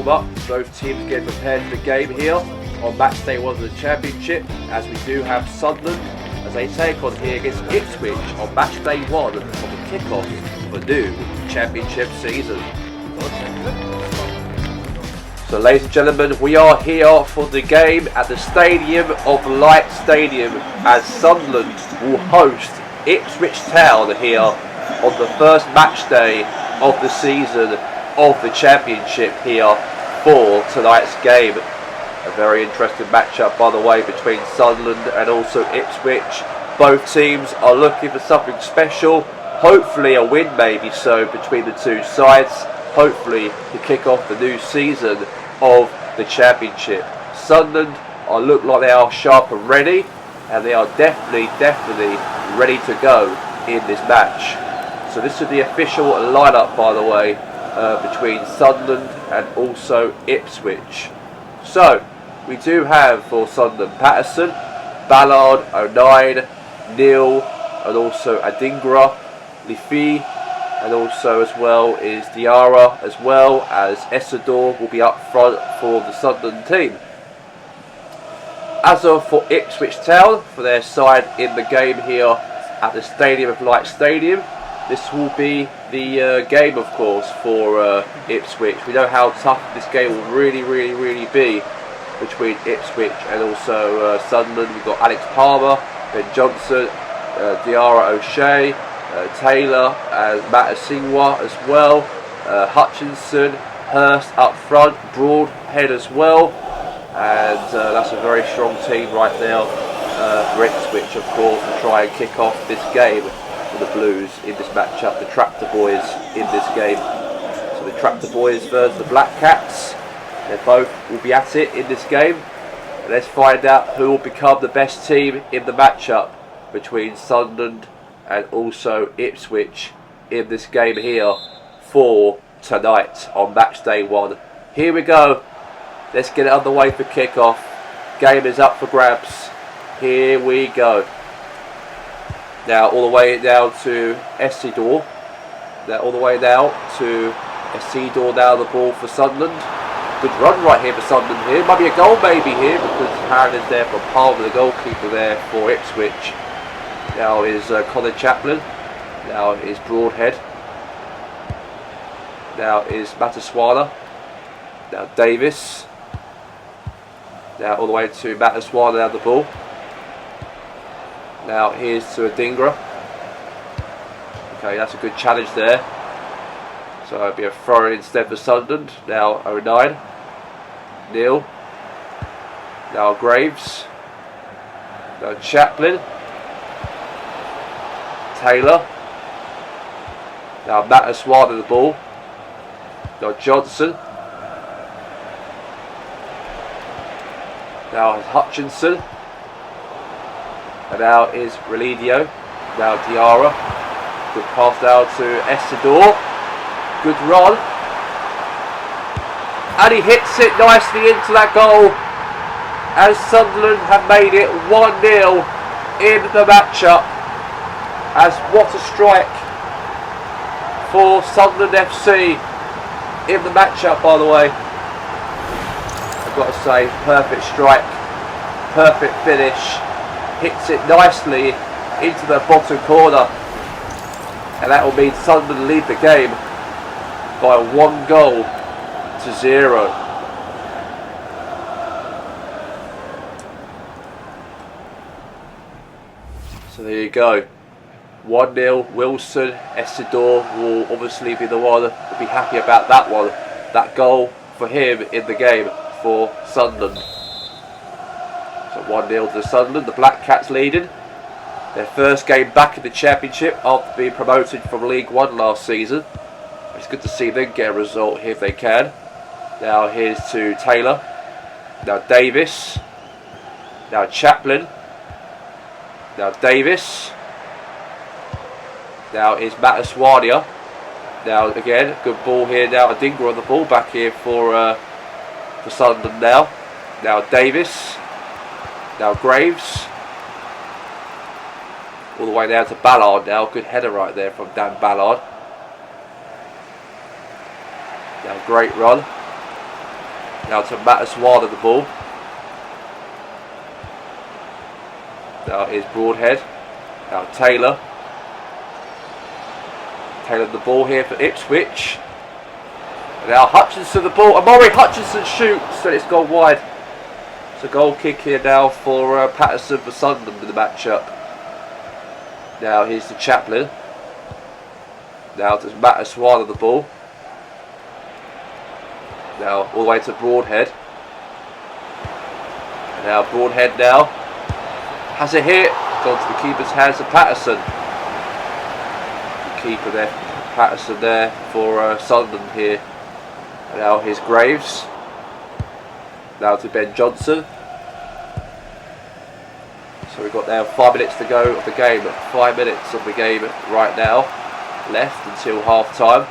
warm up. Both teams getting prepared for the game here on match day 1 of the championship, as we do have Sunderland as they take on here against Ipswich on match day 1 of the kick-off of a new championship season. So ladies and gentlemen, we are here for the game at the Stadium of Light Stadium as Sunderland will host Ipswich Town here on the first match day of the season of the championship here for tonight's game. A very interesting matchup, by the way, between Sunderland and also Ipswich. Both teams are looking for something special, hopefully a win maybe so between the two sides, hopefully to kick off the new season of the championship. Sunderland look like they are sharp and ready, and they are definitely ready to go in this match. So this is the official lineup, by the way, between Sunderland and also Ipswich. So we do have for Sunderland Patterson, Ballard, O'Neill, Neil, and also Adingra, Liffey, and also as well is Diarra, as well as Essador will be up front for the Sunderland team. As of for Ipswich Town, for their side in the game here at the Stadium of Light Stadium, this will be the game, of course, for Ipswich. We know how tough this game will really be between Ipswich and also Sunderland. We've got Alex Palmer, Ben Johnson, Diarra O'Shea, Taylor and Matt Asingwa as well, Hutchinson, Hurst up front, Broadhead as well, and that's a very strong team right now for Ipswich, of course, to try and kick off this game for the Blues in this matchup. The Tractor Boys in this game. So the Tractor Boys versus the Black Cats. They both will be at it in this game. And let's find out who will become the best team in the matchup between Sunderland and also Ipswich in this game here for tonight on match day 1. Here we go. Let's get it underway for kickoff. Game is up for grabs. Here we go. Now all the way down to Essador. Now all the way now to Essador. Now the ball for Sunderland. Good run right here for Sunderland here. Might be a goal maybe here because Harron is there for Palmer, the goalkeeper there for Ipswich. Now is Colin Chaplin. Now is Broadhead. Now is Mataswala. Now Davis. Now all the way to Mataswala down the ball. Now here's to Adingra. Okay, that's a good challenge there. So it'll be a throw instead for Sunderland. Now O'Neill. Neil. Now Graves. Now Chaplin. Taylor. Now Mataswala to the ball. Now Johnson. Now Hutchinson. And now is Relidio. Now Diarra. Good pass down to Essador. Good run. And he hits it nicely into that goal. As Sunderland have made it 1-0 in the matchup. As what a strike for Sunderland FC in the matchup, by the way. I've got to say, perfect strike. Perfect finish. Hits it nicely into the bottom corner, and that will mean Sunderland lead the game by 1-0. So there you go, 1-0. Wilson. Essador will obviously be the one to be happy about that one, that goal for him in the game for Sunderland. So 1-0 to Sunderland. The Black Cats leading. Their first game back in the championship after being promoted from League One last season. It's good to see them get a result here if they can. Now here's to Taylor. Now Davis. Now Chaplin. Now Davis. Now is Mataswala. Now again, good ball here now. Adingra on the ball back here for Sunderland now. Now Davis. Now Graves. All the way down to Ballard now. Good header right there from Dan Ballard. Now great run. Now to Matchday the ball. Now here's Broadhead. Now Taylor. Taylor the ball here for Ipswich. And now Hutchinson the ball. Amari Hutchinson shoots and it's gone wide. It's a goal kick here now for Patterson for Sunderland in the matchup. Now here's to Chaplin. Now to Matchday the ball. Now all the way to Broadhead. And now Broadhead now has a hit. Gone to the keeper's hands to Patterson. The keeper there, Patterson there for Sunderland here. And now here's Graves. Now to Ben Johnson. So we've got now 5 minutes to go of the game. 5 minutes of the game right now left until half time.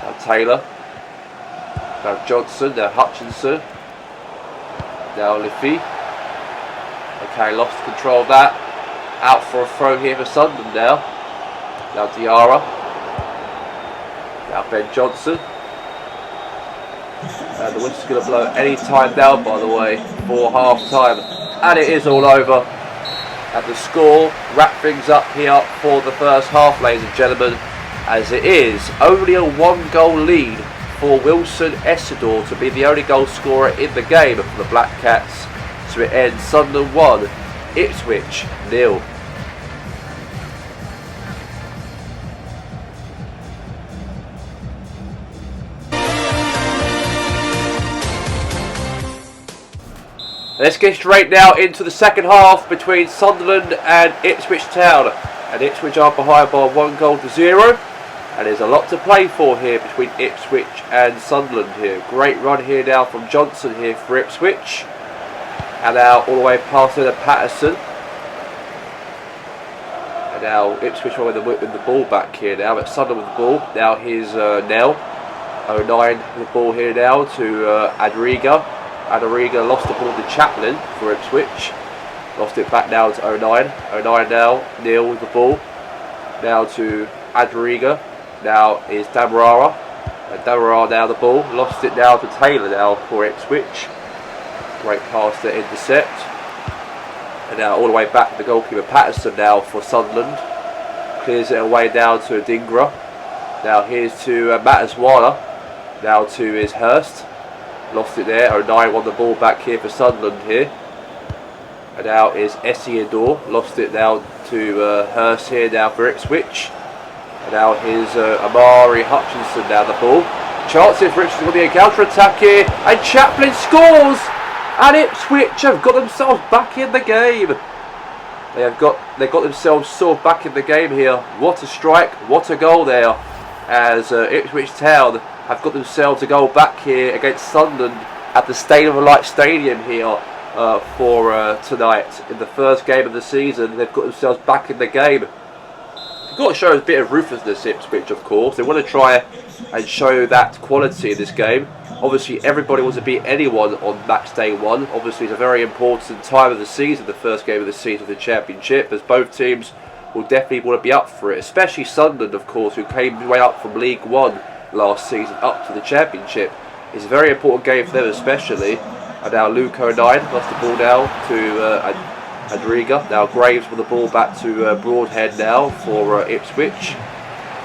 Now Taylor. Now Johnson, now Hutchinson, now Liffey. Okay, lost control of that. Out for a throw here for Sunderland now. Now Diarra. Now Ben Johnson. And the whistle's going to blow any time now, by the way, for half time. And it is all over. And the score wrap things up here for the first half, ladies and gentlemen, as it is only a 1-goal lead for Wilson Essidor to be the only goal scorer in the game for the Black Cats. So it ends Sunderland 1, Ipswich 0. Let's get straight now into the second half between Sunderland and Ipswich Town. And Ipswich are behind by 1-0. And there's a lot to play for here between Ipswich and Sunderland here. Great run here now from Johnson here for Ipswich. And now all the way past to Patterson. And now Ipswich are with the ball back here now. But Sunderland with the ball. Now here's Nell. 09 with the ball here now to Adriga. Adriga lost the ball to Chaplin for Ipswich. Lost it back now to 09. 09 now. Neil with the ball. Now to Adriga. Now is Damarara. And Damarara now the ball. Lost it now to Taylor now for Ipswich. Great pass to intercept. And now all the way back to the goalkeeper Patterson now for Sunderland. Clears it away now to Dingra. Now here's to Matchday. Now to is Hurst. Lost it there. 09 won the ball back here for Sunderland here. And now is Essidor. Lost it now to Hurst here now for Ipswich. And now here's Amari Hutchinson now the ball. Chance here for Ipswich to be a counter-attack here. And Chaplin scores! And Ipswich have got themselves back in the game. They've got themselves sort of back in the game here. What a strike, what a goal there. As Ipswich Town have got themselves a goal back here against Sunderland at the Stadium of Light Stadium here for tonight. In the first game of the season, they've got themselves back in the game. They've got to show a bit of ruthlessness, Ipswich, of course. They want to try and show that quality in this game. Obviously, everybody wants to beat anyone on Matchday 1. Obviously, it's a very important time of the season, the first game of the season of the Championship, as both teams will definitely want to be up for it. Especially Sunderland, of course, who came way up from League 1 last season up to the Championship. It's a very important game for them, especially. And now Luke 09 lost the ball now to Adriga. Now Graves with the ball back to Broadhead now for Ipswich.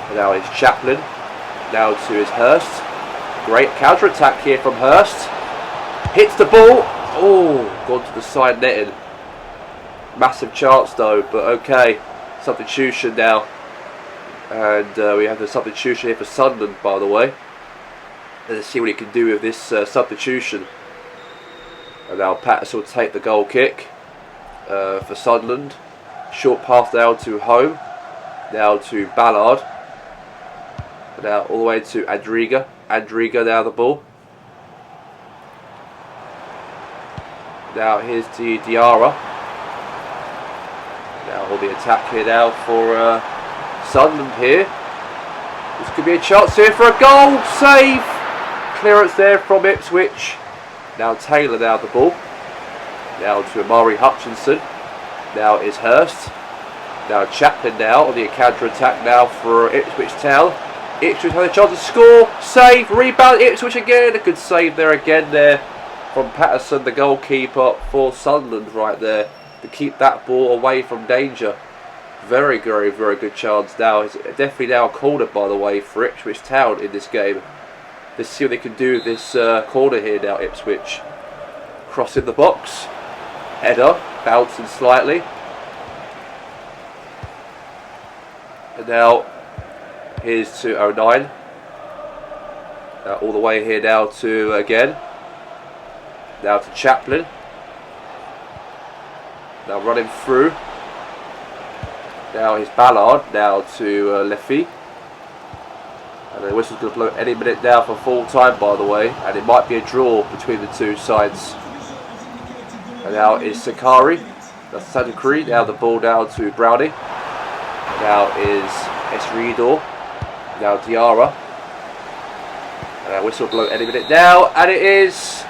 And now it's Chaplin. Now to his Hurst. Great counter-attack here from Hurst. Hits the ball. Oh, gone to the side netting. Massive chance though, but okay. Substitution now. And we have the substitution here for Sunderland, by the way. Let's see what he can do with this substitution. And now Patterson will take the goal kick for Sunderland. Short pass down to Home. Now to Ballard. And now all the way to Adriga. Adriga now the ball. Now here's to Diarra. Now all the attack here now for Sunderland here. This could be a chance here for a goal. Save. Clearance there from Ipswich. Now Taylor now the ball. Now to Amari Hutchinson. Now is Hurst. Now Chaplin now on the counter attack now for Ipswich Town. Ipswich had a chance to score. Save. Rebound. Ipswich again. A good save there again there from Patterson, the goalkeeper for Sunderland right there, to keep that ball away from danger. Very, very, very good chance now. It's definitely now a corner, by the way, for Ipswich Town in this game. Let's see what they can do with this corner here now, Ipswich. Crossing the box. Header, bouncing slightly. And now, here's to 09. All the way here now to, again. Now to Chaplin. Now running through. Now here's Ballard, now to Leffy. And the whistle's going to blow any minute now for full time, by the way. And it might be a draw between the two sides. And now is Sakari. That's Santa Cruz. Now the ball down to Brownie. Now is Esridor. Now Diarra. And that whistle blow any minute now. And it is,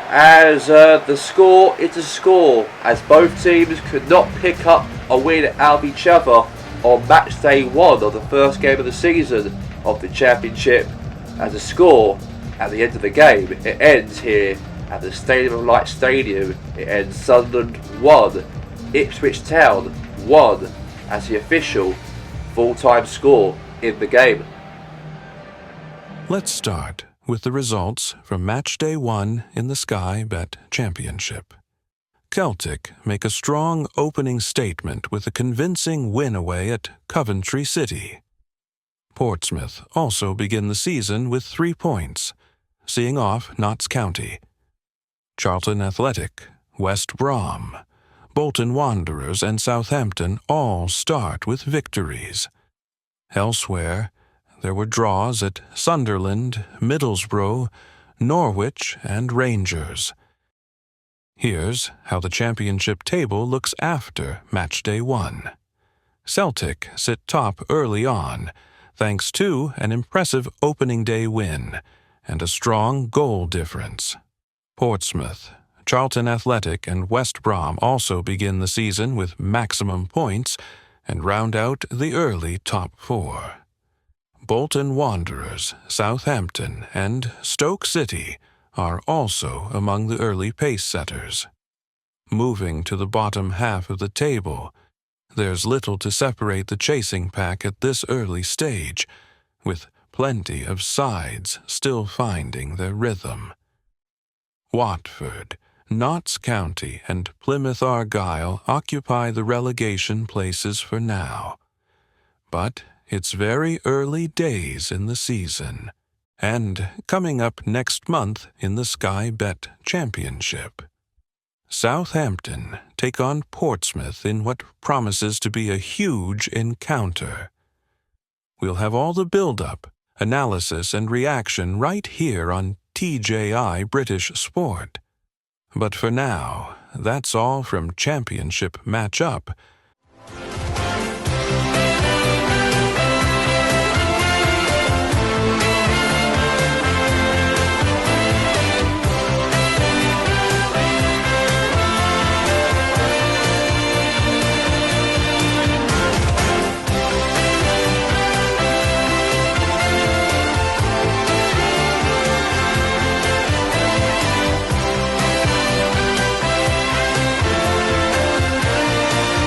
as the score is a score, as both teams could not pick up a win out of each other on match day 1 of the first game of the season of the championship. As a score at the end of the game, it ends here at the Stadium of Light Stadium. It ends Sunderland 1, Ipswich Town 1 as the official full-time score in the game. Let's start with the results from match day 1 in the Sky Bet Championship. Celtic make a strong opening statement with a convincing win away at Coventry City. Portsmouth also begin the season with 3 points, seeing off Notts County. Charlton Athletic, West Brom, Bolton Wanderers and Southampton all start with victories. Elsewhere, there were draws at Sunderland, Middlesbrough, Norwich and Rangers. Here's how the championship table looks after match day 1. Celtic sit top early on, thanks to an impressive opening day win and a strong goal difference. Portsmouth, Charlton Athletic and West Brom also begin the season with maximum points and round out the early top 4. Bolton Wanderers, Southampton and Stoke City are also among the early pace setters. Moving to the bottom half of the table, there's little to separate the chasing pack at this early stage, with plenty of sides still finding their rhythm. Watford, Notts County and Plymouth Argyle occupy the relegation places for now. But it's very early days in the season, and coming up next month in the Sky Bet Championship. Southampton take on Portsmouth in what promises to be a huge encounter. We'll have all the build-up, analysis and reaction right here on TJI British Sport. But for now, that's all from Championship Match-Up